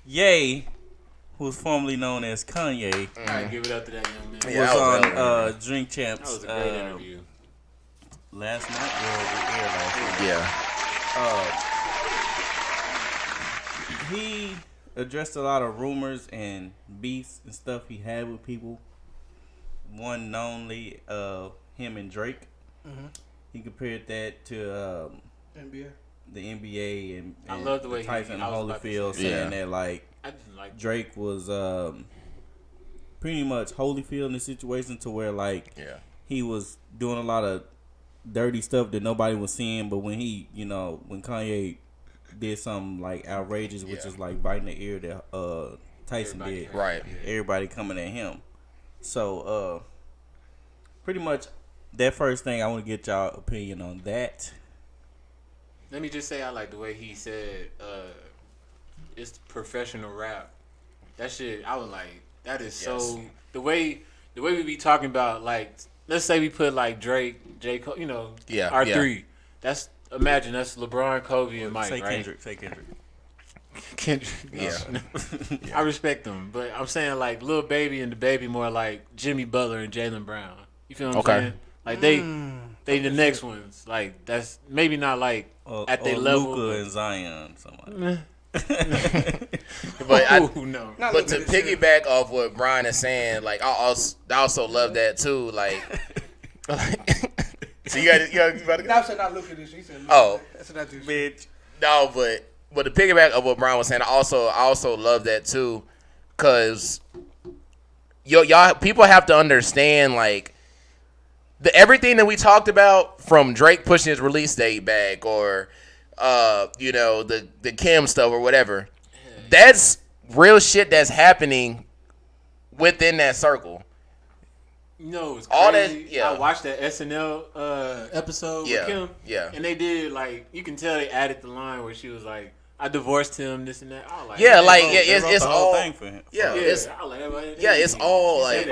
Ye, who's formerly known as Kanye, I give it up to that young man. was on Drink Champs. That was a great interview. Last night, or air last night. Yeah. He addressed a lot of rumors and beefs and stuff he had with people. One knowingly, him and Drake. Mm-hmm. He compared that to NBA. The NBA and I love the way Tyson Holyfield saying that like Drake was pretty much Holyfield in the situation to where like he was doing a lot of dirty stuff that nobody was seeing, but when he when Kanye did something like outrageous, which is like biting the ear that Tyson did, right? Everybody coming at him. So pretty much that first thing I want to get y'all opinion on that. Let me just say I like the way he said it's professional rap. That shit, I was like, that is so the way we be talking about, like, let's say we put like Drake, J. Cole, our three. That's imagine that's LeBron, Kobe, and Mike. Say right? Kendrick. I respect them, but I'm saying like Lil Baby and the Baby more like Jimmy Butler and Jaylen Brown. You feel what I'm saying? Like they the next ones. Like that's maybe not like at their level. Luka and Zion, somebody. But to piggyback off what Brian is saying, like I also love that too. Like, so you about to go? No, I said not look at this. He said, that's not this bitch. No, but the piggyback of what Brian was saying, I also love that too, cause y'all people have to understand like. Everything that we talked about from Drake pushing his release date back or, the Kim stuff or whatever, that's real shit that's happening within that circle. It's crazy. I watched that SNL episode with Kim. Yeah. And they did, like, you can tell they added the line where she was like, I divorced him, this and that. I was like, it's all thing for him. It's all like,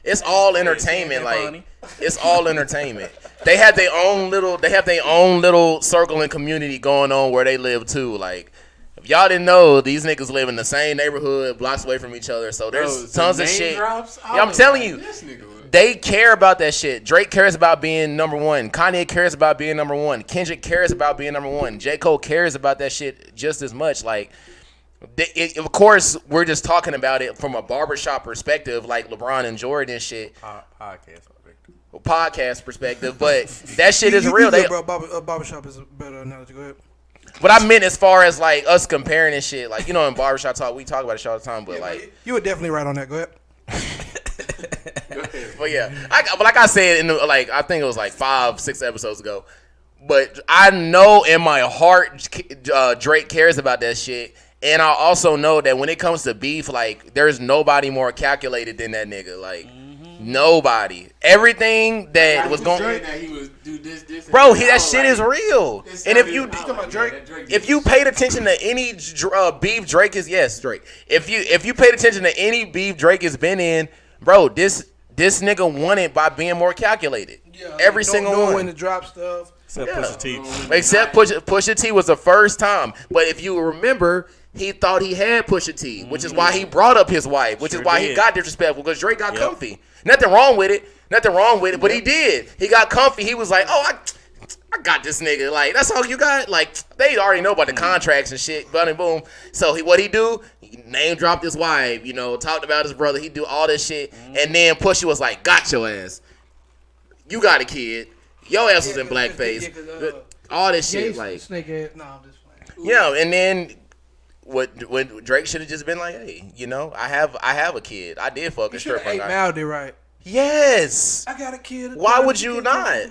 It's all entertainment, like it's all entertainment. They have their own little circle and community going on where they live too. Like if y'all didn't know, these niggas live in the same neighborhood, blocks away from each other. So there's tons of shit. I'm telling you, they care about that shit. Drake cares about being number one. Kanye cares about being number one. Kendrick cares about being number one. J. Cole cares about that shit just as much. Like. Of course, we're just talking about it from a barbershop perspective, like LeBron and Jordan and shit. Podcast perspective, but that shit is real. Barbershop is a better analogy. Go ahead. What I meant as far as like us comparing and shit, like in barbershop talk, we talk about this shit all the time, but like you were definitely right on that. Go ahead. But yeah, like I said I think it was like 5-6 episodes ago. But I know in my heart, Drake cares about that shit. And I also know that when it comes to beef, like, there's nobody more calculated than that nigga. Like, nobody. Everything that was going on. Bro, that shit is real. And if you paid attention to any beef Drake is, Drake. If you paid attention to any beef Drake has been in, bro, this nigga won it by being more calculated. Yeah, every single one. When to drop stuff. Except Pusha T. Except Pusha T was the first time. But if you remember, he thought he had Pusha T, which is why he brought up his wife, which is why he got disrespectful, because Drake got comfy. Nothing wrong with it, but he did. He got comfy. He was like, I got this nigga. Like, that's all you got? Like, they already know about the contracts and shit. Boom. So what he do? He name dropped his wife, talked about his brother. He do all this shit. And then Pusha was like, got your ass. You got a kid. Your ass was in blackface. All this shit. Like, snakehead. No, I'm just playing. Yeah, and then what Drake should have just been like, hey, I have a kid. I did fuck a stripper. He should have right. Yes. I got a kid. Why would you not?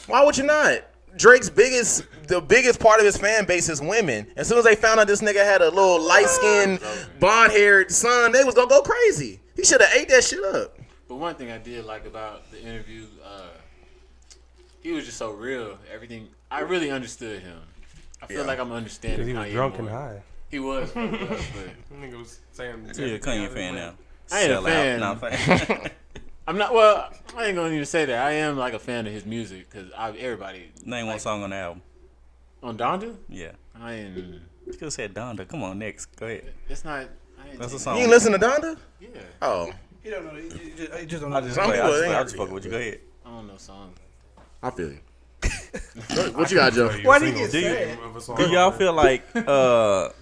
Why would you not? Drake's the biggest part of his fan base is women. As soon as they found out this nigga had a little light-skinned, blonde-haired son, they was gonna go crazy. He should have ate that shit up. But one thing I did like about the interview, he was just so real. Everything, I really understood him. I feel like I'm understanding. Because he was drunk and high. He was. But nigga was saying. You're a Kanye fan now. I ain't a fan. Not a fan. I'm not. Well, I ain't gonna even say that. I am like a fan of his music because everybody. Name one song on the album. On Donda? Yeah. I ain't. You could have said Donda. Come on, next. Go ahead. It's not. That's a song. You ain't listen to Donda? Yeah. Oh. He don't know. He just don't know. I just fuck with you. Go ahead. I don't know songs. I feel you. What you got, Joe? Why did you get sad? Do y'all feel like Kanye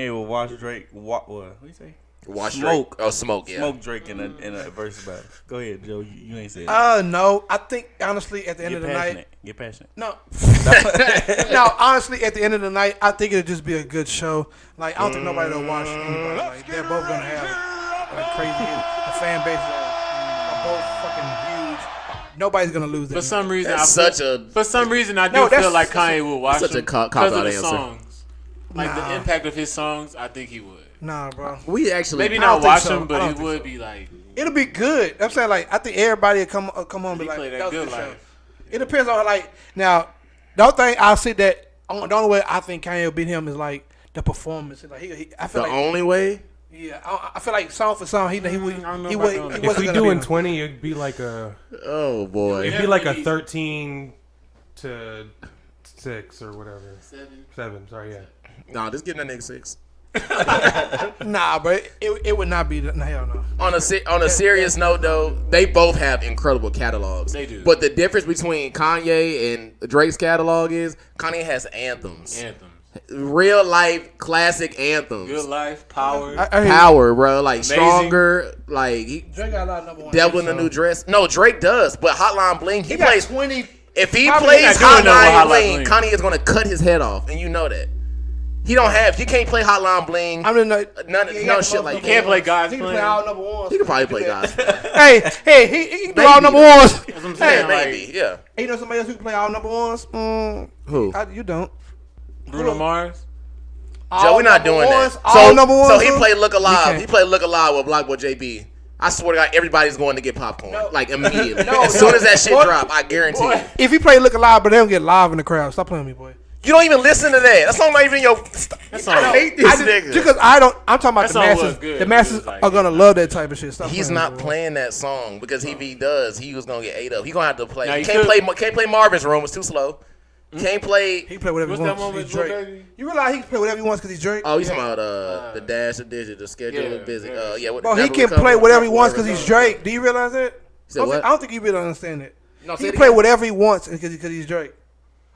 will watch Drake? What do you say? Watch Smoke. Drake. Oh, Smoke, yeah. Smoke Drake in a verse battle. Go ahead, Joe. You ain't said No. I think, honestly, at the end of the night. Get passionate. No. No, honestly, at the end of the night, I think it'll just be a good show. Like, I don't think nobody will watch anybody. Like, they're both going to have, like, crazy. The fan bases are both fucking huge. Nobody's going to lose that. For some reason, I do feel like Kanye will watch them because of the songs. Like, the impact of his songs, I think he would. Nah, bro. We actually maybe not watch him, but he would be like. It'll be good. I'm saying, like, I think everybody will come home and be like, that was a good show. It depends on, like, now, the only thing I'll say that, the only way I think Kanye will beat him is, like, the performance. Like, I feel the like, only way? Yeah, I feel like song for song, he would. If we doing 20, it'd be like a. Oh boy, it'd be like a 13 to 6 or whatever. 7. Sorry, yeah. Nah, just give that nigga 6. Nah, but it would not be. Hell no. On a serious note, though, they both have incredible catalogs. They do. But the difference between Kanye and Drake's catalog is Kanye has anthems. Real life classic anthems. Good life, power, power, bro. Like Amazing. Stronger. Like Drake got a lot of number one. Devil in a New Dress. No, Drake does, but Hotline Bling, he plays 20. If he plays Hotline Bling, Kanye is gonna cut his head off, and you know that. He can't play Hotline Bling. I mean, no shit like that. You can't play God's He Plan. can play all number ones. He could probably play God's Plan. Hey, he can do all number ones. That's what I'm saying. Maybe, yeah. Hey, you know somebody else who can play all number ones? Who? You don't. Bruno Mars. Joe, we're not doing that. So he played Look Alive. He played Look Alive with Block Boy JB. I swear to God, everybody's going to get popcorn. Like immediately. As soon as that shit drop, I guarantee you. If he play Look Alive, but they don't get live in the crowd. Stop playing with me, boy. You don't even listen to that. That song not even your. I hate this nigga. Just because I don't. I'm talking about the masses. The masses are gonna love that type of shit. Stop. He's not playing that song because if he does, he was gonna get ate up. He gonna have to play. Can't play Marvin's Room. It's too slow. Can't play. He play whatever he wants. He's Drake. You realize he can play whatever he wants because he's Drake? Oh, you talking about the dash, the digit, the schedule is busy. Bro, he can play whatever he wants because he's Drake. Do you realize that? I don't think you really understand it. He can play whatever he wants because he's Drake.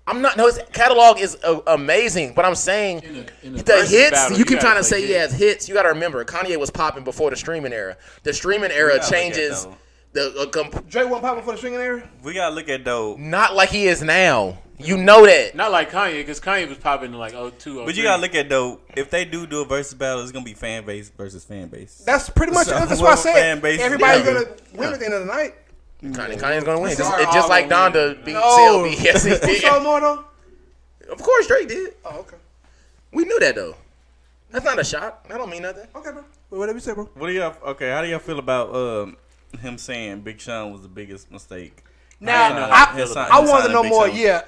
I'm not. No, his catalog is amazing, but I'm saying the hits. Battle, you keep trying to say he has hits. You got to remember, Kanye was popping before the streaming era. The streaming era changes. Drake wasn't popping before the streaming era. We gotta look at though. Not like he is now. You know that. Not like Kanye, because Kanye was popping in like 02, 03. But you gotta look at though. If they do a versus battle, it's gonna be fan base versus fan base. That's pretty much. That's what I said. Everybody's gonna win at the end of the night. Kanye's gonna win. It's just like Donda beat CLB. Yes, he did. Who saw more though? Of course, Drake did. Oh, okay. We knew that though. That's not a shot. That don't mean nothing. Okay, bro. Whatever you say, bro. What do y'all? Okay, how do y'all feel about him saying Big Sean was the biggest mistake? Now, I want to know more. Yeah,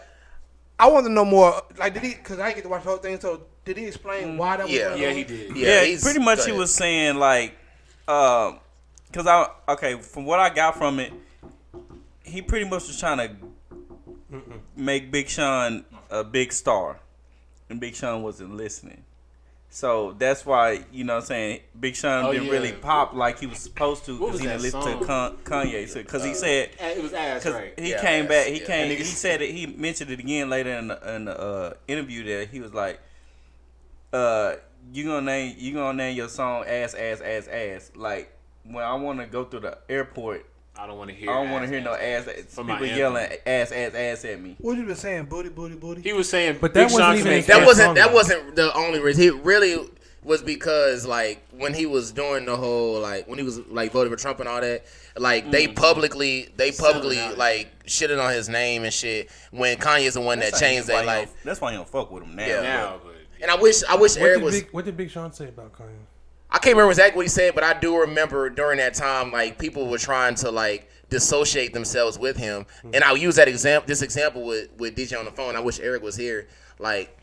I want to know more. Like, did he? Because I didn't get to watch the whole thing. So, did he explain why that was? Yeah, he did. Yeah, pretty much he was saying like, from what I got from it, he pretty much was trying to make Big Sean a big star, and Big Sean wasn't listening. So that's why, you know what I'm saying, Big Sean didn't really pop like he was supposed to because he didn't listen to Kanye. Because he said it was ass, right? He came back. He said it. He mentioned it again later in the interview there. He was like, "You gonna name your song ass. Like when I want to go through the airport." I don't want to hear no ass. People yelling ass at me. What you been saying? Booty. He was saying, but that wasn't even that wasn't the only reason. He really was because like when he was doing the whole like when he was like voting for Trump and all that, like they publicly like shitted on his name and shit. When Kanye's the one that changed their life. That's why you don't fuck with him now. Yeah, and I wish Airrick was. What did Big Sean say about Kanye? I can't remember exactly what he said, but I do remember during that time, like people were trying to like dissociate themselves with him, and I'll use this example with DeeJay on the phone. I wish Airrick was here. Like,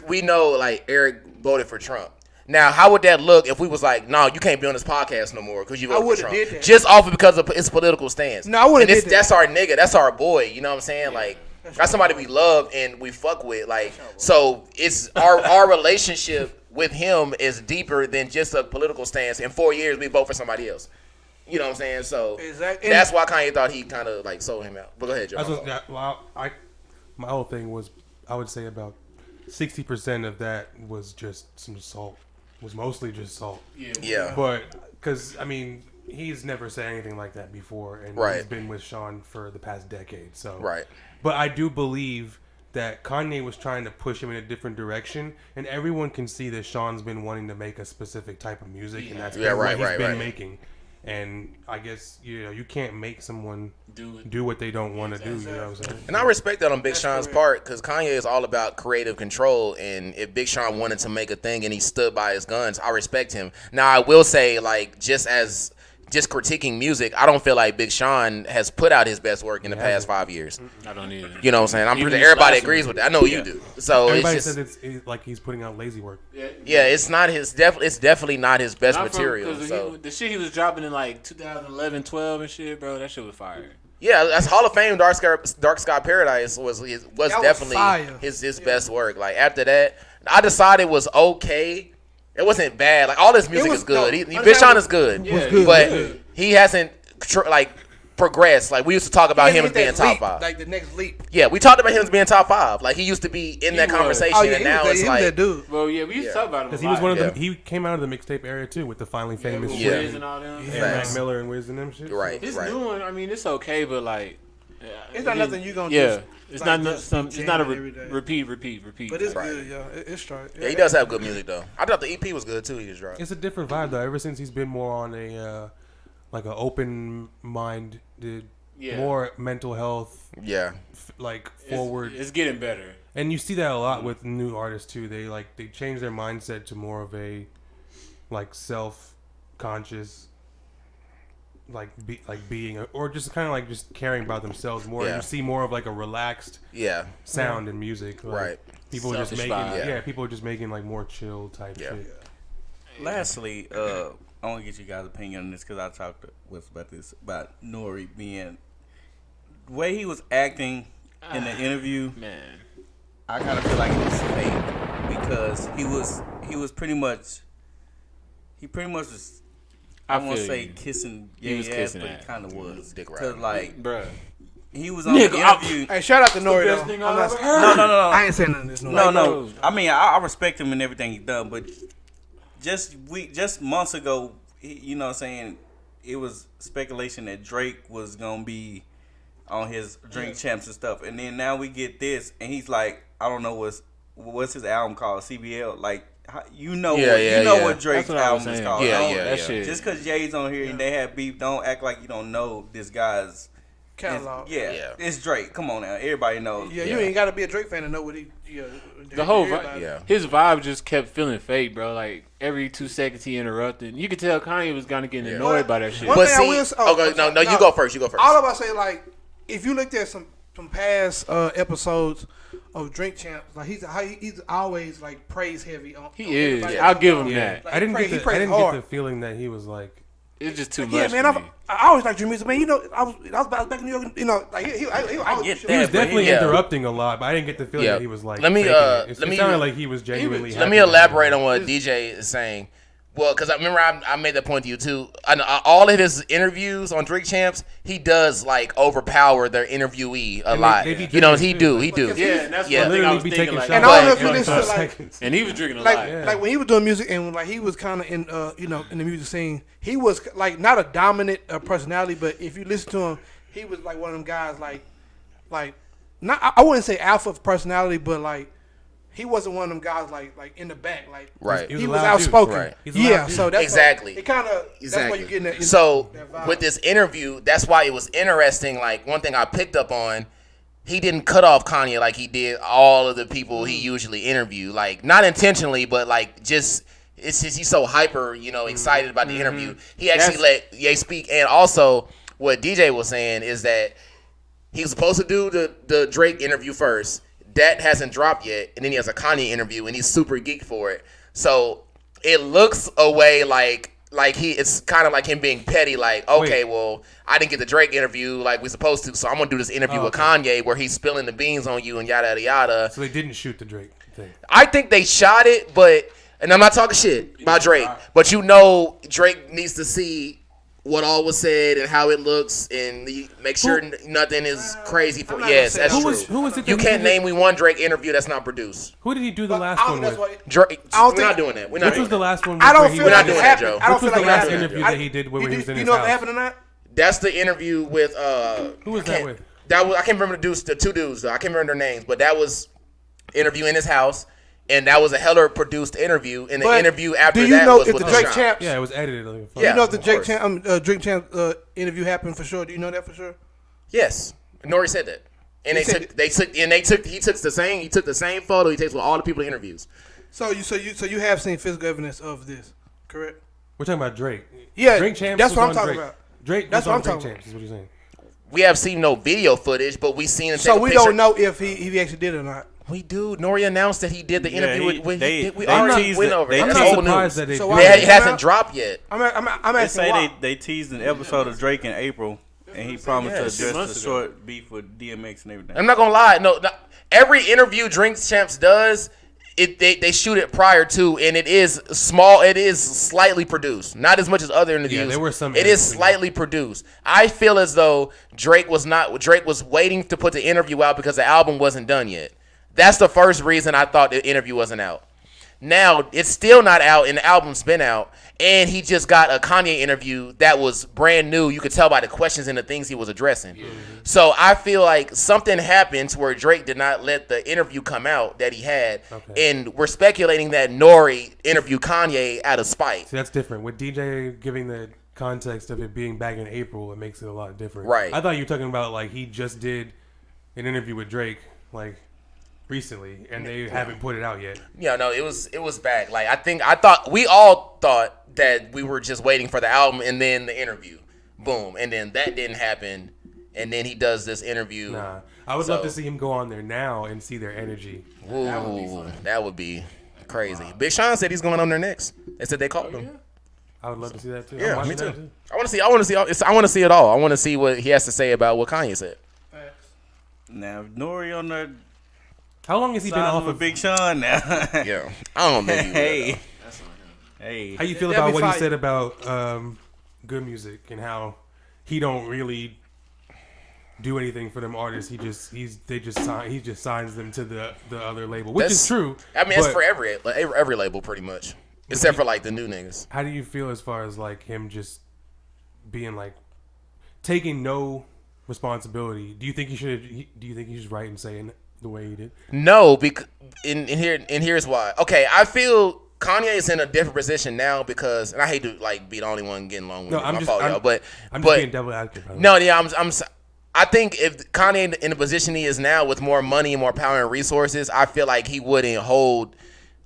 we know like Airrick voted for Trump. Now, how would that look if we was like, no, you can't be on this podcast no more because you voted for Trump? Did that. Just off because of his political stance. No, I wouldn't. That's our nigga. That's our boy. You know what I'm saying? Yeah. Like, That's somebody we love and we fuck with. Like, so it's our relationship with him is deeper than just a political stance. In 4 years, we vote for somebody else. You know what I'm saying? So that's why Kanye thought he kind of like sold him out. But go ahead, Joe. My whole thing was, I would say about 60% of that was just some salt. Was mostly just salt. Yeah. But because I mean, he's never said anything like that before, and he's been with Sean for the past decade. So But I do believe that Kanye was trying to push him in a different direction, and everyone can see that Sean's been wanting to make a specific type of music, and that's what he's been making. And I guess you can't make someone do what they don't want to do. You know what I'm saying? And I respect that on Big Sean's part, because Kanye is all about creative control. And if Big Sean wanted to make a thing and he stood by his guns, I respect him. Now I will say, like, just critiquing music, I don't feel like Big Sean has put out his best work in the past 5 years. I don't either. You know what I'm saying? I'm pretty sure everybody agrees with that. I know you do. So everybody says it's like he's putting out lazy work. Yeah, it's not his. It's definitely not his best material. So the shit he was dropping in like 2011, 12 and shit, bro, that shit was fire. Yeah, that's Hall of Fame. Dark Sky Paradise was definitely his best work. Like after that, I decided it was okay. It wasn't bad. Like all his music is good. Big Sean is good, but he hasn't progressed. Like we used to talk about him as being top 5. Like the next leap. Yeah, we talked about him as being top 5. Like he used to be in that conversation, and now it's like that dude. Well, yeah, we used to talk about him because he was one of them. He came out of the mixtape era too with the Finally Famous Wiz and all them. Mac Miller and Wiz and them shit. Right. This new one, I mean, it's okay, but like, it's not nothing you gonna do. Yeah, it's not a repeat. But it's good, yeah. It's straight. Yeah, he does have good music though. I thought the EP was good too. He just dropped. It's a different vibe though. Ever since he's been more on a like an open minded, more mental health. Yeah. Forward. It's getting better. And you see that a lot with new artists too. They change their mindset to more of a self-conscious. Being or just kind of just caring about themselves more. You see more of like a relaxed sound in music. People are just making people are just making more chill type shit. Lastly, I want to get you guys' opinion on this because I talked about Nori being the way he was acting in the interview. Man, I kind of feel like it was fake because he was pretty much was. I won't say kissing. He was kissing, but it kind of was. Dick Cause bruh. He was on the interview. Hey, shout out to Nori though. No. I ain't saying nothing. This No. I mean, I respect him and everything he's done, but just months ago, you know what I'm saying, it was speculation that Drake was gonna be on his Drink Champs and stuff, and then now we get this, and he's like, I don't know what's his album called, CBL, like. What Drake's album is called. That shit. Just because Jay's on here and they have beef, don't act like you don't know this guy's catalog. It's Drake. Come on now, everybody knows. Yeah, you ain't got to be a Drake fan to know what he. The whole vibe, his vibe just kept feeling fake, bro. Like every 2 seconds he interrupted. You could tell Kanye was kind of getting annoyed by that shit. But see, you go first. All of us say if you looked at some past episodes of Drink Champs, he's always praise heavy on. He is. I'll give him that. I didn't get the feeling that he was it's just too much. Yeah, man. I always liked your music, man. I was back in New York. He was definitely interrupting a lot, but I didn't get the feeling that he was it sounded like he was genuinely. Let me elaborate on what DeeJay is saying. Well, because I remember I made that point to you too. All of his interviews on Drink Champs, he does overpower their interviewee a lot. He do. Yeah, and that's one thing I was thinking. And I don't know if you listen to and he was drinking a lot. Like when he was doing music and he was kind of in in the music scene, he was not a dominant personality, but if you listen to him, he was one of them guys not I wouldn't say alpha personality, but he wasn't one of them guys in the back, right. He was outspoken. Right. Yeah, so that's exactly. It kind of that's why you're getting that. So with this interview, that's why it was interesting. One thing I picked up on, he didn't cut off Kanye like he did all of the people he usually interviewed. Not intentionally, but just it's just he's so hyper, excited about the interview. He actually let Ye speak, and also what DeeJay was saying is that he was supposed to do the Drake interview first. That hasn't dropped yet, and then he has a Kanye interview, and he's super geek for it. So it looks a way like like it's kind of like him being petty. Like, okay, well, I didn't get the Drake interview like we supposed to, so I'm gonna do this interview with Kanye where he's spilling the beans on you and yada yada yada. So they didn't shoot the Drake thing. I think they shot it, but and I'm not talking shit about Drake, but Drake needs to see what all was said and how it looks, and make sure nothing is crazy for. Yes, that's true. Who was it? You can't name me one Drake interview that's not produced. Who did he do the last one with? Drake. We're not doing that. Which was the last one? I don't feel like it happened. Which was the last interview that he did when he was in his house? You know if it happened or not? That's the interview with Who was that with? That was I can't remember the two dudes though. I can't remember their names, but that was interview in his house. And that was a hella produced interview. And the interview after that was with the Drake Champs. Yeah, it was edited. You know if the Drake Champs interview happened for sure. Do you know that for sure? Yes, Nori said that. And he took the same photo he takes with all the people he interviews. So you have seen physical evidence of this, correct? We're talking about Drake. Yeah, Drake Champs. That's what I'm talking about. Drake. That's what I'm talking about. Is what you're saying. We have seen no video footage, but we seen. So we don't know if he actually did it or not. We do. Nori announced that he did the interview with. We already went over. I'm not surprised that it hasn't dropped yet. I'm asking why. They teased an episode of Drake in April, and he promised to address the short beef with DMX and everything. I'm not gonna lie. No, every interview Drink Champs does, they shoot it prior to, and it is small. It is slightly produced, not as much as other interviews. Yeah, there were some. It is slightly produced. I feel as though Drake was waiting to put the interview out because the album wasn't done yet. That's the first reason I thought the interview wasn't out. Now, it's still not out, and the album's been out, and he just got a Kanye interview that was brand new. You could tell by the questions and the things he was addressing. Mm-hmm. So I feel like something happened to where Drake did not let the interview come out that he had, and we're speculating that Nori interviewed Kanye out of spite. See, that's different. With DeeJay giving the context of it being back in April, it makes it a lot different. Right. I thought you were talking about, like, he just did an interview with Drake, like, recently, and they haven't put it out yet. Yeah, no, it was back. Like we all thought that we were just waiting for the album and then the interview, boom, and then that didn't happen, and then he does this interview. Nah, I would love to see him go on there now and see their energy. Ooh, that would be crazy. Wow. Big Sean said he's going on there next. They said they called him. I would love to see that too. Yeah, me too. I want to see it all. I want to see what he has to say about what Kanye said. Now, Nori on there. How long has he been off of Big Sean now? Yeah, I don't know. Hey, how you feel about what he said about good music and how he don't really do anything for them artists? He just signs them to the other label, which is true. I mean, it's for every label pretty much, except for like the new niggas. How do you feel as far as like him just being like taking no responsibility? Do you think he should write and say the way he did? No, because here's why. Okay, I feel Kanye is in a different position now because, and I hate to like be the only one getting along with I'm just being devil advocate. No, yeah, I think if Kanye in the position he is now with more money and more power and resources, I feel like he wouldn't hold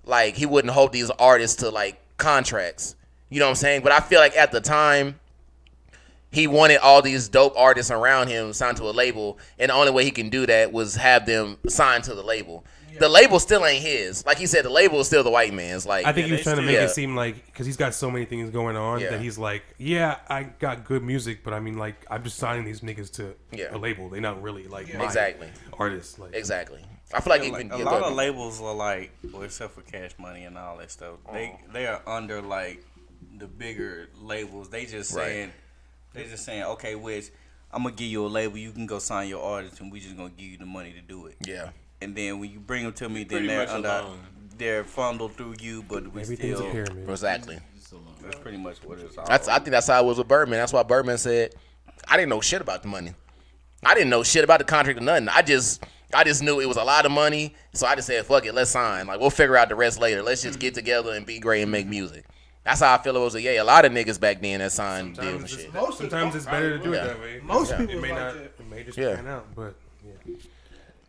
these artists to like contracts. You know what I'm saying? But I feel like at the time, he wanted all these dope artists around him signed to a label, and the only way he can do that was have them signed to the label. Yeah. The label still ain't his. Like he said, the label is still the white man's. Like I think he was trying to make it seem like, because he's got so many things going on that he's like, yeah, I got good music, but I mean, like, I'm just signing these niggas to a label. They're not really like my artists. Like, exactly. I feel like a lot of labels are like, well, except for Cash Money and all that stuff, they are under like the bigger labels. They just saying. They're just saying, okay, Wiz, I'm going to give you a label. You can go sign your artist, and we just going to give you the money to do it. Yeah. And then when you bring them to me, then they're funneled through you, but we everything's still... a pyramid. Exactly. That's pretty much what it's all I think that's how it was with Birdman. That's why Birdman said, I didn't know shit about the money. I didn't know shit about the contract or nothing. I just knew it was a lot of money, so I just said, fuck it, let's sign. Like, we'll figure out the rest later. Let's just get together and be great and make music. That's how I feel it was a lot of niggas back then that signed deals and shit. Sometimes it's better to do it that way. Most people it may just pan out, but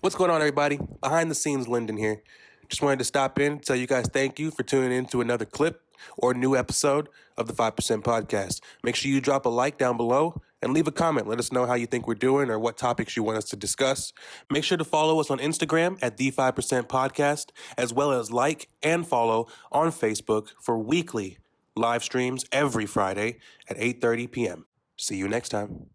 What's going on, everybody? Behind the scenes, Lyndon here. Just wanted to stop in and tell you guys thank you for tuning in to another clip or new episode of the 5% Podcast. Make sure you drop a like down below and leave a comment. Let us know how you think we're doing or what topics you want us to discuss. Make sure to follow us on Instagram at the 5% Podcast, as well as like and follow on Facebook for weekly live streams every Friday at 8:30 p.m. See you next time.